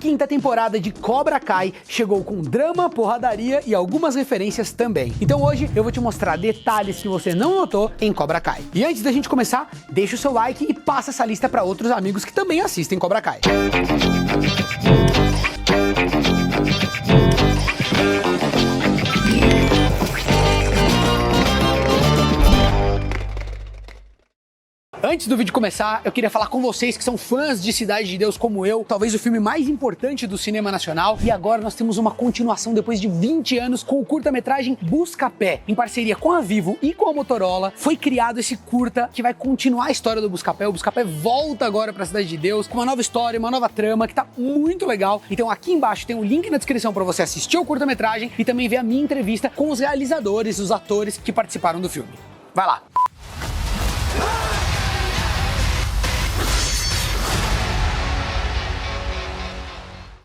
quinta temporada de Cobra Kai chegou com drama, porradaria e algumas referências também. Então hoje eu vou te mostrar detalhes que você não notou em Cobra Kai. E antes da gente começar, deixa o seu like e passa essa lista para outros amigos que também assistem Cobra Kai. Antes do vídeo começar, eu queria falar com vocês que são fãs de Cidade de Deus como eu, talvez o filme mais importante do cinema nacional, e agora nós temos uma continuação depois de 20 anos com o curta-metragem Buscapé. Em parceria com a Vivo e com a Motorola, foi criado esse curta que vai continuar a história do Buscapé. O Buscapé volta agora pra Cidade de Deus com uma nova história, uma nova trama que tá muito legal. Então aqui embaixo tem um link na descrição para você assistir o curta-metragem e também ver a minha entrevista com os realizadores, os atores que participaram do filme. Vai lá!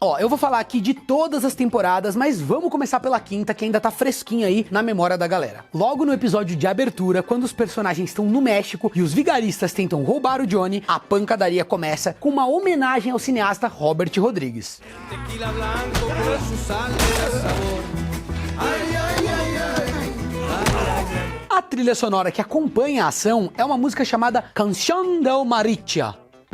Ó, eu vou falar aqui de todas as temporadas, mas vamos começar pela quinta, que ainda tá fresquinha aí na memória da galera. Logo no episódio de abertura, quando os personagens estão no México e os vigaristas tentam roubar o Johnny, a pancadaria começa com uma homenagem ao cineasta Robert Rodrigues. A trilha sonora que acompanha a ação é uma música chamada Canción del Mariachi.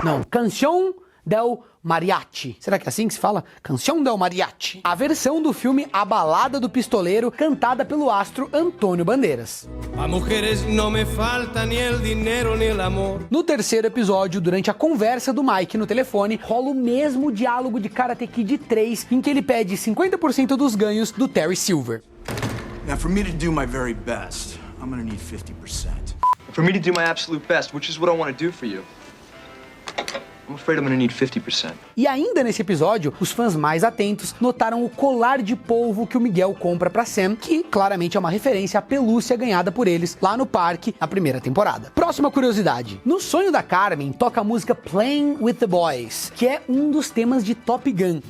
Não, Canción del Mariachi. Será que é assim que se fala? Canción del Mariachi. A versão do filme A Balada do Pistoleiro, cantada pelo astro Antônio Bandeiras. A mujeres no me falta ni el dinero ni el amor. No terceiro episódio, durante a conversa do Mike no telefone, rola o mesmo diálogo de Karate Kid 3, em que ele pede 50% dos ganhos do Terry Silver. Now, for me to do my very best, I'm gonna need 50%. For me to do my absolute best, which is what I want to do for you, I'm afraid I'm gonna need 50%. E ainda nesse episódio, os fãs mais atentos notaram o colar de polvo que o Miguel compra pra Sam, que claramente é uma referência à pelúcia ganhada por eles lá no parque na primeira temporada. Próxima curiosidade. No sonho da Carmen, toca a música Playing with the Boys, que é um dos temas de Top Gun.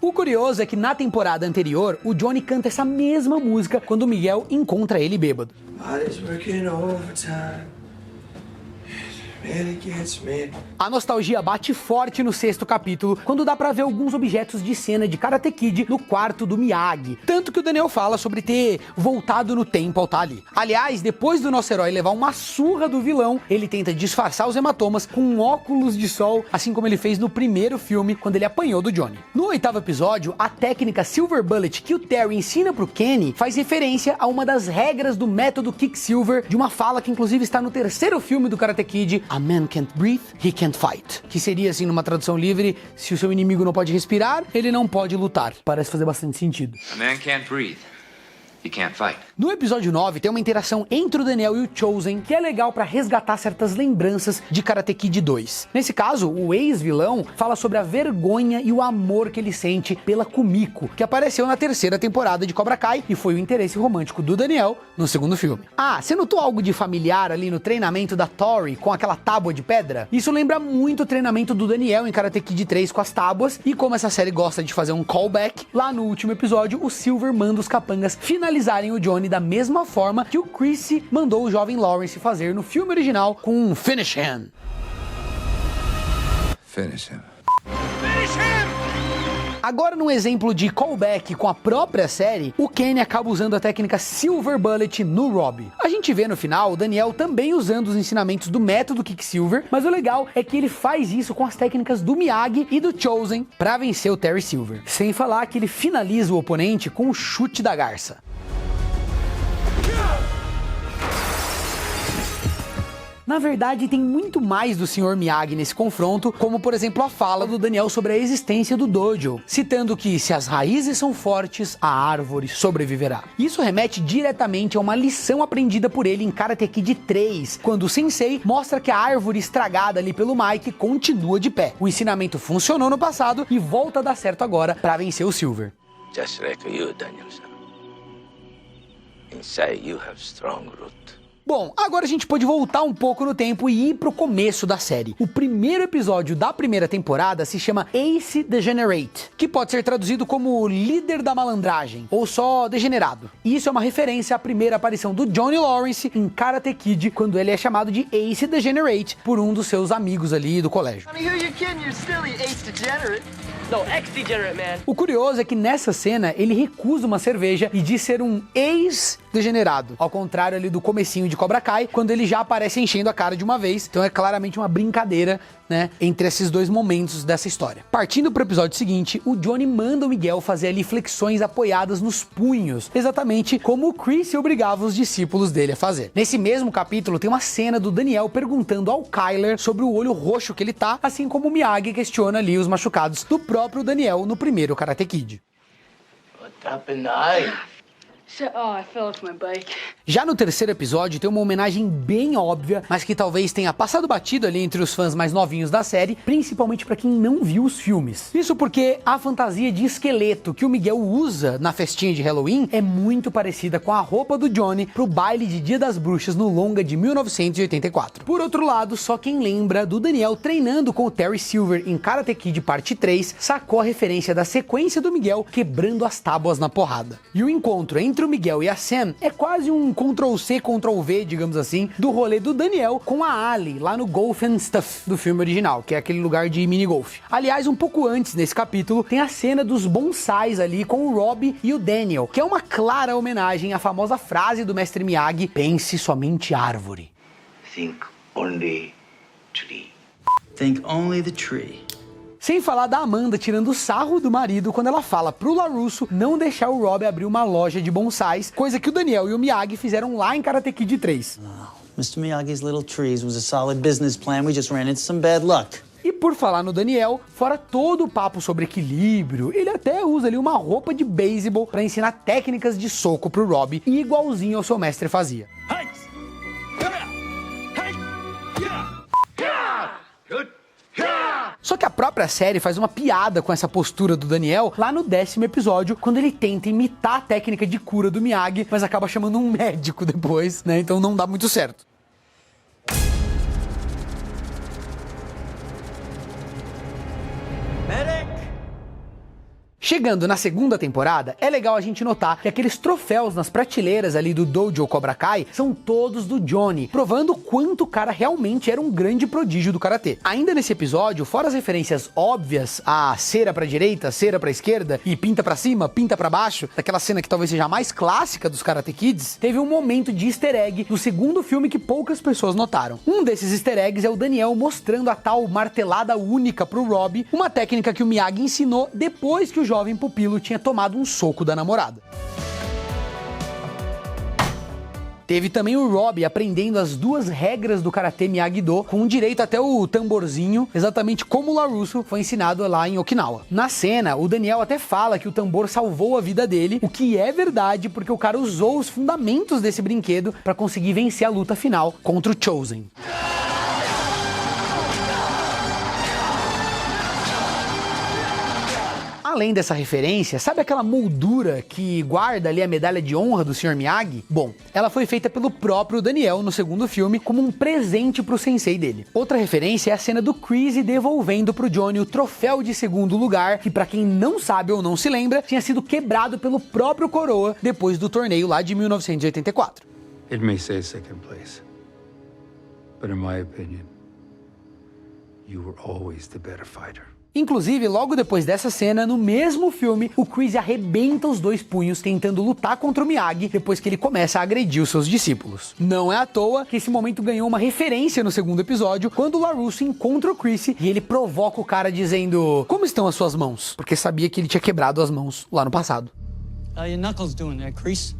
O curioso é que na temporada anterior, o Johnny canta essa mesma música quando o Miguel encontra ele bêbado. A nostalgia bate forte no sexto capítulo, quando dá pra ver alguns objetos de cena de Karate Kid no quarto do Miyagi. Tanto que o Daniel fala sobre ter voltado no tempo ao estar ali. Aliás, depois do nosso herói levar uma surra do vilão, ele tenta disfarçar os hematomas com um óculos de sol, assim como ele fez no primeiro filme, quando ele apanhou do Johnny. No oitavo episódio, a técnica Silver Bullet que o Terry ensina pro Kenny faz referência a uma das regras do método Quicksilver, de uma fala que inclusive está no terceiro filme do Karate Kid, A Man Can't Breathe, He Can't Fight. Que seria assim, numa tradução livre, se o seu inimigo não pode respirar, ele não pode lutar. Parece fazer bastante sentido. A man can't breathe. He can't fight. No episódio 9 tem uma interação entre o Daniel e o Chosen que é legal pra resgatar certas lembranças de Karate Kid 2. Nesse caso, o ex-vilão fala sobre a vergonha e o amor que ele sente pela Kumiko, que apareceu na terceira temporada de Cobra Kai e foi o interesse romântico do Daniel no segundo filme. Ah, você notou algo de familiar ali no treinamento da Tori com aquela tábua de pedra? Isso lembra muito o treinamento do Daniel em Karate Kid 3 com as tábuas, e como essa série gosta de fazer um callback, lá no último episódio o Silver manda os capangas finalizarem o Johnny da mesma forma que o Chrissy mandou o jovem Lawrence fazer no filme original com um Finish Him. Finish him. Agora, num exemplo de callback com a própria série, o Kenny acaba usando a técnica Silver Bullet no Robbie. A gente vê no final o Daniel também usando os ensinamentos do método Quicksilver, mas o legal é que ele faz isso com as técnicas do Miyagi e do Chosen pra vencer o Terry Silver. Sem falar que ele finaliza o oponente com o chute da garça. Na verdade, tem muito mais do Sr. Miyagi nesse confronto, como por exemplo a fala do Daniel sobre a existência do dojo, citando que se as raízes são fortes, a árvore sobreviverá. Isso remete diretamente a uma lição aprendida por ele em Karate Kid 3, quando o sensei mostra que a árvore estragada ali pelo Mike continua de pé. O ensinamento funcionou no passado e volta a dar certo agora para vencer o Silver. Just like you, Daniel-san. Inside you have strong root. Bom, agora a gente pode voltar um pouco no tempo e ir pro começo da série. O primeiro episódio da primeira temporada se chama Ace Degenerate, que pode ser traduzido como líder da malandragem, ou só degenerado. E isso é uma referência à primeira aparição do Johnny Lawrence em Karate Kid, quando ele é chamado de Ace Degenerate por um dos seus amigos ali do colégio. O curioso é que nessa cena ele recusa uma cerveja e diz ser um ex-degenerado, ao contrário ali do comecinho de Cobra Kai, quando ele já aparece enchendo a cara de uma vez. Então é claramente uma brincadeira, né, entre esses dois momentos dessa história. Partindo pro episódio seguinte, o Johnny manda o Miguel fazer ali flexões apoiadas nos punhos, exatamente como o Chris obrigava os discípulos dele a fazer. Nesse mesmo capítulo tem uma cena do Daniel perguntando ao Kyler sobre o olho roxo que ele tá, assim como o Miyagi questiona ali os machucados do próprio Daniel no primeiro Karate Kid. Já no terceiro episódio tem uma homenagem bem óbvia, mas que talvez tenha passado batido ali entre os fãs mais novinhos da série, principalmente pra quem não viu os filmes. Isso porque a fantasia de esqueleto que o Miguel usa na festinha de Halloween é muito parecida com a roupa do Johnny pro baile de Dia das Bruxas no longa de 1984. Por outro lado, só quem lembra do Daniel treinando com o Terry Silver em Karate Kid Parte 3 sacou a referência da sequência do Miguel quebrando as tábuas na porrada. E o encontro entre o Miguel e a Sam é quase um Ctrl-C, Ctrl-V, digamos assim, do rolê do Daniel com a Ali, lá no Golf and Stuff do filme original, que é aquele lugar de mini-golf. Aliás, um pouco antes, nesse capítulo, tem a cena dos bonsais ali com o Rob e o Daniel, que é uma clara homenagem à famosa frase do mestre Miyagi, pense somente árvore. Think only tree. Think only the tree. Sem falar da Amanda tirando sarro do marido quando ela fala pro LaRusso não deixar o Rob abrir uma loja de bonsais, coisa que o Daniel e o Miyagi fizeram lá em Karate Kid 3. Mr. Miyagi's little trees was a solid business plan. We just ran into some bad luck. E por falar no Daniel, fora todo o papo sobre equilíbrio, ele até usa ali uma roupa de beisebol para ensinar técnicas de soco pro Rob, igualzinho ao seu mestre fazia. Só que a própria série faz uma piada com essa postura do Daniel lá no 10º episódio, quando ele tenta imitar a técnica de cura do Miyagi, mas acaba chamando um médico depois, né? Então não dá muito certo. Chegando na segunda temporada, é legal a gente notar que aqueles troféus nas prateleiras ali do Dojo Cobra Kai são todos do Johnny, provando quanto o cara realmente era um grande prodígio do karatê. Ainda nesse episódio, fora as referências óbvias a cera pra direita, cera pra esquerda e pinta pra cima, pinta pra baixo, daquela cena que talvez seja a mais clássica dos Karate Kids, teve um momento de easter egg no segundo filme que poucas pessoas notaram. Um desses easter eggs é o Daniel mostrando a tal martelada única pro Rob, uma técnica que o Miyagi ensinou depois que o jovem pupilo tinha tomado um soco da namorada. Teve também o Rob aprendendo as duas regras do Karate Miyagi-Do, com direito até o tamborzinho, exatamente como o LaRusso foi ensinado lá em Okinawa. Na cena, o Daniel até fala que o tambor salvou a vida dele, o que é verdade porque o cara usou os fundamentos desse brinquedo para conseguir vencer a luta final contra o Chozen. Além dessa referência, sabe aquela moldura que guarda ali a medalha de honra do Sr. Miyagi? Bom, ela foi feita pelo próprio Daniel no segundo filme como um presente pro sensei dele. Outra referência é a cena do Chris devolvendo pro Johnny o troféu de segundo lugar, que pra quem não sabe ou não se lembra, tinha sido quebrado pelo próprio Coroa depois do torneio lá de 1984. It may say second place, but in my opinion, you were always the better fighter. Inclusive, logo depois dessa cena, no mesmo filme, o Chris arrebenta os dois punhos tentando lutar contra o Miyagi depois que ele começa a agredir os seus discípulos. Não é à toa que esse momento ganhou uma referência no segundo episódio, quando o LaRusso encontra o Chris e ele provoca o cara dizendo: como estão as suas mãos? Porque sabia que ele tinha quebrado as mãos lá no passado. How your knuckles doing there, Chris?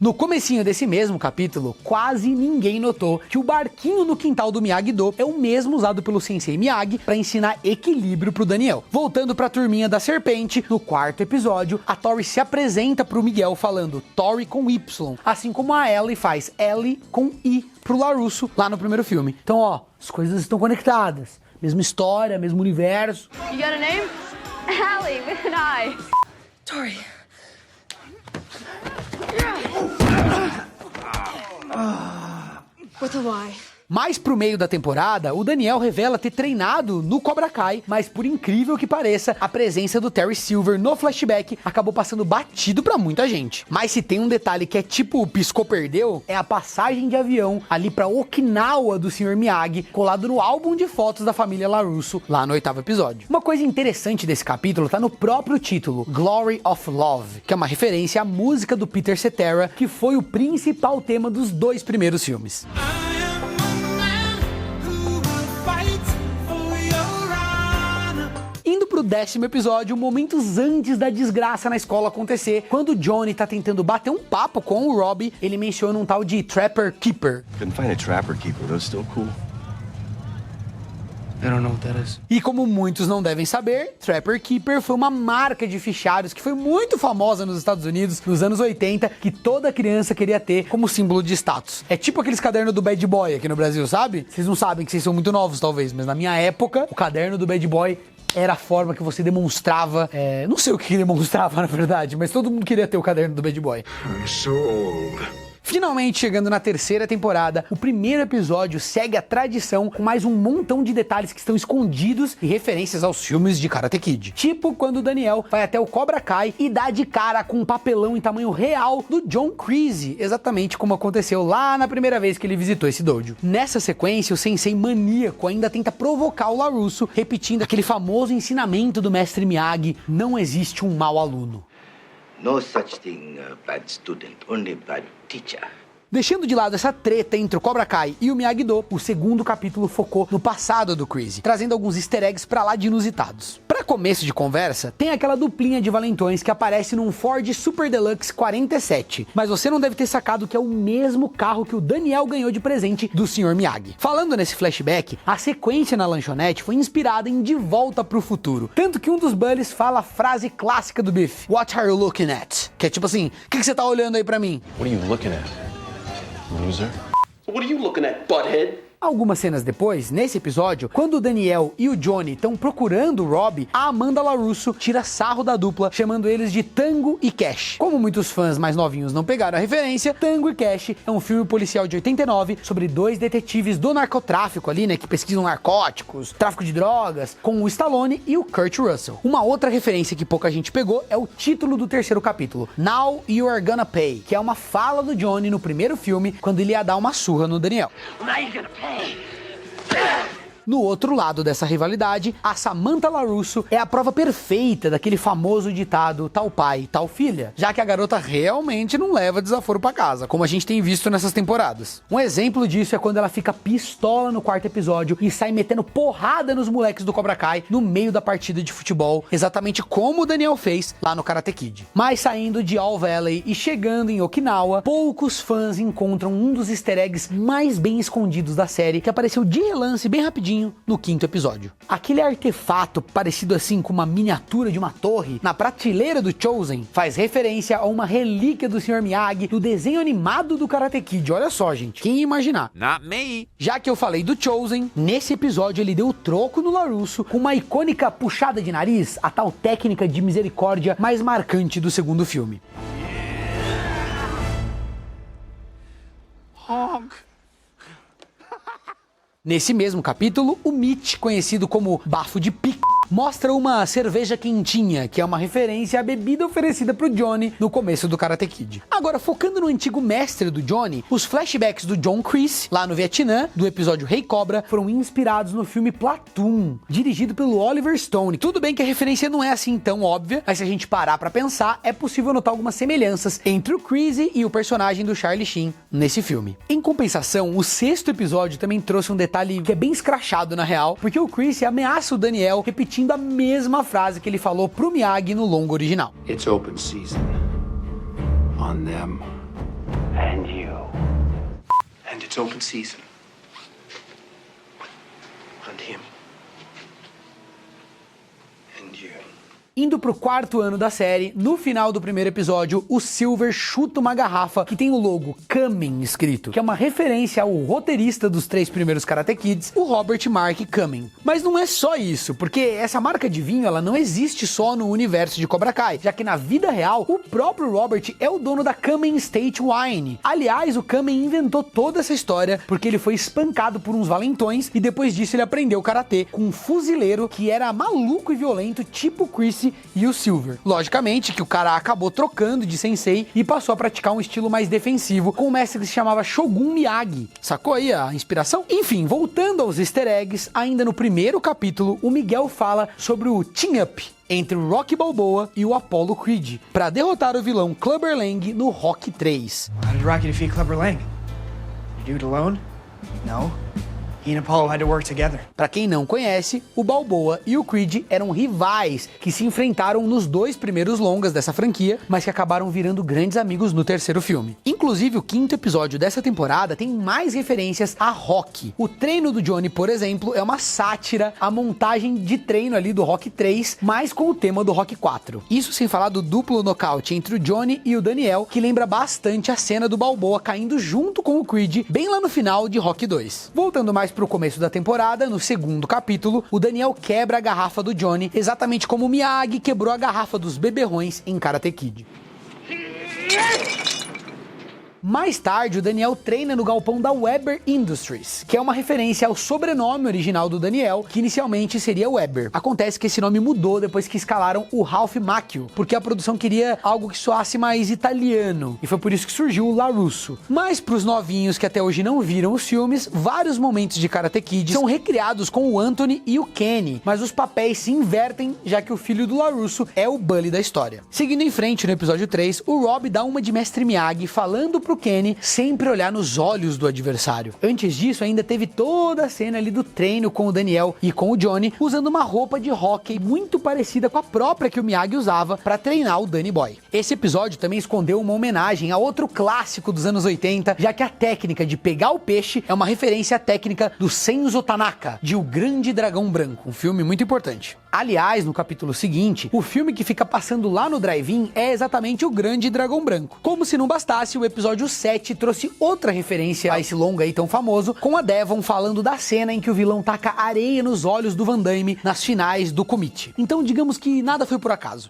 No comecinho desse mesmo capítulo, quase ninguém notou que o barquinho no quintal do Miyagi-Do é o mesmo usado pelo Sensei Miyagi para ensinar equilíbrio pro Daniel. Voltando pra turminha da serpente, no quarto episódio, a Tori se apresenta pro Miguel falando Tori com Y, assim como a Ellie faz Ellie com I pro LaRusso lá no primeiro filme. Então, ó, as coisas estão conectadas. Mesma história, mesmo universo. You got a name? Allie with an I. Tori. With a wife. Mais pro meio da temporada, o Daniel revela ter treinado no Cobra Kai, mas por incrível que pareça, a presença do Terry Silver no flashback acabou passando batido pra muita gente. Mas se tem um detalhe que é tipo piscou perdeu, é a passagem de avião ali pra Okinawa do Sr. Miyagi, colado no álbum de fotos da família LaRusso, lá no 8º episódio. Uma coisa interessante desse capítulo tá no próprio título, Glory of Love, que é uma referência à música do Peter Cetera, que foi o principal tema dos 2 primeiros filmes. Indo pro 10º episódio, momentos antes da desgraça na escola acontecer, quando o Johnny tá tentando bater um papo com o Robbie, ele menciona um tal de Trapper Keeper. Couldn't find a Trapper Keeper, those still cool. I don't know what that is. E como muitos não devem saber, Trapper Keeper foi uma marca de fichários que foi muito famosa nos Estados Unidos nos anos 80, que toda criança queria ter como símbolo de status. É tipo aqueles cadernos do Bad Boy aqui no Brasil, sabe? Vocês não sabem, que vocês são muito novos talvez, mas na minha época, o caderno do Bad Boy era a forma que você demonstrava, não sei o que demonstrava na verdade, mas todo mundo queria ter o caderno do Bad Boy. I'm so old. Finalmente, chegando na 3ª temporada, o primeiro episódio segue a tradição com mais um montão de detalhes que estão escondidos e referências aos filmes de Karate Kid. Tipo quando o Daniel vai até o Cobra Kai e dá de cara com um papelão em tamanho real do John Kreese, exatamente como aconteceu lá na primeira vez que ele visitou esse dojo. Nessa sequência, o sensei maníaco ainda tenta provocar o LaRusso, repetindo aquele famoso ensinamento do mestre Miyagi: não existe um mau aluno. No such thing, bad student, only bad teacher. Deixando de lado essa treta entre o Cobra Kai e o Miyagi-Do, o 2º capítulo focou no passado do Kreese, trazendo alguns easter eggs pra lá de inusitados. Pra começo de conversa, tem aquela duplinha de valentões que aparece num Ford Super Deluxe 47, mas você não deve ter sacado que é o mesmo carro que o Daniel ganhou de presente do Sr. Miyagi. Falando nesse flashback, a sequência na lanchonete foi inspirada em De Volta pro Futuro, tanto que um dos bullies fala a frase clássica do Biff: "What are you looking at?", que é tipo assim: o que você tá olhando aí pra mim? What are you looking at? Loser? What are you looking at, butthead? Algumas cenas depois, nesse episódio, quando o Daniel e o Johnny estão procurando o Robbie, a Amanda LaRusso tira sarro da dupla, chamando eles de Tango e Cash. Como muitos fãs mais novinhos não pegaram a referência, Tango e Cash é um filme policial de 89 sobre 2 detetives do narcotráfico ali, né, que pesquisam narcóticos, tráfico de drogas, com o Stallone e o Kurt Russell. Uma outra referência que pouca gente pegou é o título do 3º capítulo, Now You Are Gonna Pay, que é uma fala do Johnny no primeiro filme, quando ele ia dar uma surra no Daniel. Now you're gonna pay. No outro lado dessa rivalidade, a Samantha LaRusso é a prova perfeita daquele famoso ditado tal pai, tal filha, já que a garota realmente não leva desaforo pra casa, como a gente tem visto nessas temporadas. Um exemplo disso é quando ela fica pistola no 4º episódio e sai metendo porrada nos moleques do Cobra Kai no meio da partida de futebol, exatamente como o Daniel fez lá no Karate Kid. Mas saindo de All Valley e chegando em Okinawa, poucos fãs encontram um dos easter eggs mais bem escondidos da série, que apareceu de relance bem rapidinho no 5º episódio. Aquele artefato parecido assim com uma miniatura de uma torre na prateleira do Chozen faz referência a uma relíquia do Sr. Miyagi do desenho animado do Karate Kid. Olha só, gente, quem ia imaginar? Not me. Já que eu falei do Chozen, nesse episódio ele deu o troco no LaRusso com uma icônica puxada de nariz, a tal técnica de misericórdia mais marcante do 2º filme. Honk. Nesse mesmo capítulo, o Mitch, conhecido como Bafo de Pico, mostra uma cerveja quentinha, que é uma referência à bebida oferecida pro Johnny no começo do Karate Kid. Agora, focando no antigo mestre do Johnny, os flashbacks do John Kreese, lá no Vietnã, do episódio Rei Cobra, foram inspirados no filme Platoon, dirigido pelo Oliver Stone. Tudo bem que a referência não é assim tão óbvia, mas se a gente parar pra pensar, é possível notar algumas semelhanças entre o Kreese e o personagem do Charlie Sheen nesse filme. Em compensação, o 6º episódio também trouxe um detalhe que é bem escrachado na real, porque o Kreese ameaça o Daniel repetindo a mesma frase que ele falou pro Miyagi no longo original. It's open season. On them. And you. And it's open season. On him. And you. Indo pro 4º ano da série, no final do primeiro episódio, o Silver chuta uma garrafa que tem o logo Kamen escrito, que é uma referência ao roteirista dos 3 primeiros Karate Kids, o Robert Mark Kamen. Mas não é só isso, porque essa marca de vinho ela não existe só no universo de Cobra Kai, já que na vida real, o próprio Robert é o dono da Kamen State Wine. Aliás, o Kamen inventou toda essa história porque ele foi espancado por uns valentões e depois disso ele aprendeu karatê com um fuzileiro que era maluco e violento, tipo o Chris e o Silver. Logicamente que o cara acabou trocando de sensei e passou a praticar um estilo mais defensivo com um mestre que se chamava Shogun Miyagi. Sacou aí a inspiração? Enfim, voltando aos easter eggs, ainda no primeiro capítulo, o Miguel fala sobre o team-up entre o Rocky Balboa e o Apollo Creed, para derrotar o vilão Clubber Lang no Rocky 3. How did Rocky defeat Clubber Lang? You do it alone? No. He and Apollo had to work together. Pra quem não conhece, o Balboa e o Creed eram rivais que se enfrentaram nos 2 primeiros longas dessa franquia, mas que acabaram virando grandes amigos no 3º filme. Inclusive, o 5º episódio dessa temporada tem mais referências a Rocky. O treino do Johnny, por exemplo, é uma sátira à montagem de treino ali do Rocky 3, mas com o tema do Rocky 4. Isso sem falar do duplo nocaute entre o Johnny e o Daniel, que lembra bastante a cena do Balboa caindo junto com o Creed, bem lá no final de Rocky 2. Voltando mais pro começo da temporada, no 2º capítulo, o Daniel quebra a garrafa do Johnny, exatamente como o Miyagi quebrou a garrafa dos beberrões em Karate Kid. Mais tarde, o Daniel treina no galpão da Weber Industries, que é uma referência ao sobrenome original do Daniel, que inicialmente seria Weber. Acontece que esse nome mudou depois que escalaram o Ralph Macchio, porque a produção queria algo que soasse mais italiano, e foi por isso que surgiu o LaRusso. Mas pros novinhos que até hoje não viram os filmes, vários momentos de Karate Kid são recriados com o Anthony e o Kenny, mas os papéis se invertem, já que o filho do LaRusso é o bully da história. Seguindo em frente, no episódio 3, o Rob dá uma de Mestre Miyagi, falando pro Kenny sempre olhar nos olhos do adversário. Antes disso, ainda teve toda a cena ali do treino com o Daniel e com o Johnny, usando uma roupa de hóquei muito parecida com a própria que o Miyagi usava para treinar o Danny Boy. Esse episódio também escondeu uma homenagem a outro clássico dos anos 80, já que a técnica de pegar o peixe é uma referência à técnica do Senzo Tanaka, de O Grande Dragão Branco, um filme muito importante. Aliás, no capítulo seguinte, o filme que fica passando lá no drive-in é exatamente O Grande Dragão Branco. Como se não bastasse, o episódio 7 trouxe outra referência a esse longa aí tão famoso, com a Devon falando da cena em que o vilão taca areia nos olhos do Van Damme nas finais do Kumite. Então digamos que nada foi por acaso.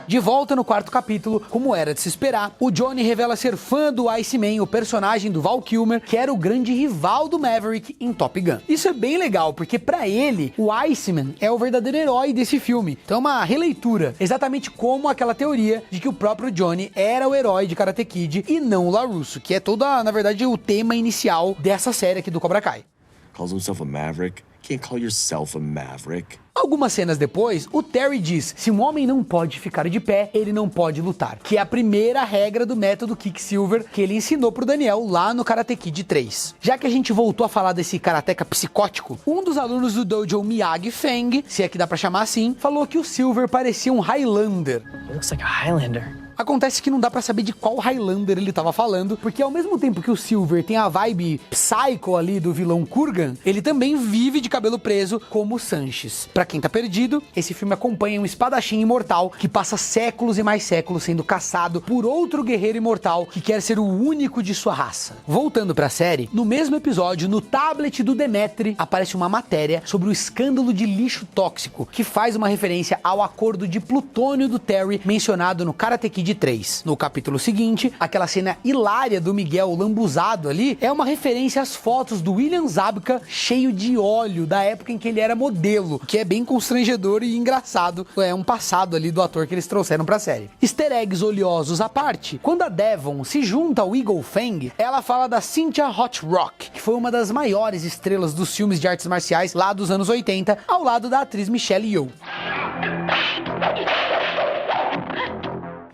De volta no 4º capítulo, como era de se esperar, o Johnny revela ser fã do Iceman, o personagem do Val Kilmer, que era o grande rival do Maverick em Top Gun. Isso é bem legal, porque pra ele, o Iceman é o verdadeiro herói desse filme. Então é uma releitura, exatamente como aquela teoria de que o próprio Johnny era o herói de Karate Kid e não o LaRusso, que é toda, na verdade, o tema inicial dessa série aqui do Cobra Kai. Calls himself a maverick? Can't call yourself a maverick. Algumas cenas depois, o Terry diz: se um homem não pode ficar de pé, ele não pode lutar, que é a primeira regra do método Kicksilver que ele ensinou pro Daniel lá no Karate Kid 3. Já que a gente voltou a falar desse karateca psicótico, um dos alunos do dojo Miyagi Feng, se é que dá pra chamar assim, falou que o Silver parecia um Highlander. Looks like a Highlander. Acontece que não dá pra saber de qual Highlander ele tava falando, porque ao mesmo tempo que o Silver tem a vibe psycho ali do vilão Kurgan, ele também vive de cabelo preso como o Sanchez. Pra quem tá perdido, esse filme acompanha um espadachim imortal que passa séculos e mais séculos sendo caçado por outro guerreiro imortal que quer ser o único de sua raça. Voltando pra série, no mesmo episódio, no tablet do Demetri, aparece uma matéria sobre o escândalo de lixo tóxico, que faz uma referência ao acordo de plutônio do Terry mencionado no Karate Kid 3. No capítulo seguinte, aquela cena hilária do Miguel lambuzado ali é uma referência às fotos do William Zabka cheio de óleo da época em que ele era modelo, que é bem constrangedor e engraçado. É um passado ali do ator que eles trouxeram pra série. Easter eggs oleosos à parte, quando a Devon se junta ao Eagle Fang, ela fala da Cynthia Hot Rock, que foi uma das maiores estrelas dos filmes de artes marciais lá dos anos 80, ao lado da atriz Michelle Yeoh.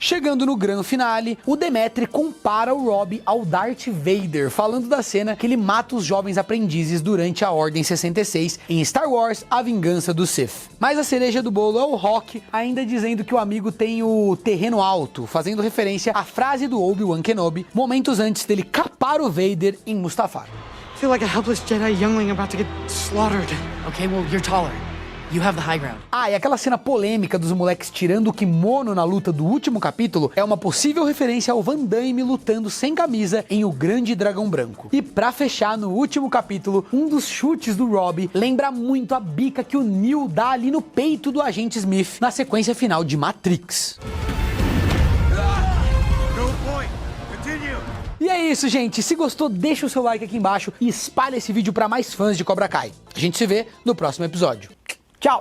Chegando no grande finale, o Demetri compara o Rob ao Darth Vader, falando da cena que ele mata os jovens aprendizes durante a Ordem 66 em Star Wars: A Vingança do Sith. Mas a cereja do bolo é o Rock, ainda dizendo que o amigo tem o terreno alto, fazendo referência à frase do Obi-Wan Kenobi, momentos antes dele capar o Vader em Mustafar. feel like a helpless Jedi youngling about to get slaughtered. Okay, well, you're taller. You have the high ground. Ah, e aquela cena polêmica dos moleques tirando o kimono na luta do último capítulo é uma possível referência ao Van Damme lutando sem camisa em O Grande Dragão Branco. E pra fechar, no último capítulo, um dos chutes do Robbie lembra muito a bica que o Neo dá ali no peito do agente Smith na sequência final de Matrix. E é isso, gente. Se gostou, deixa o seu like aqui embaixo e espalha esse vídeo pra mais fãs de Cobra Kai. A gente se vê no próximo episódio. Tchau!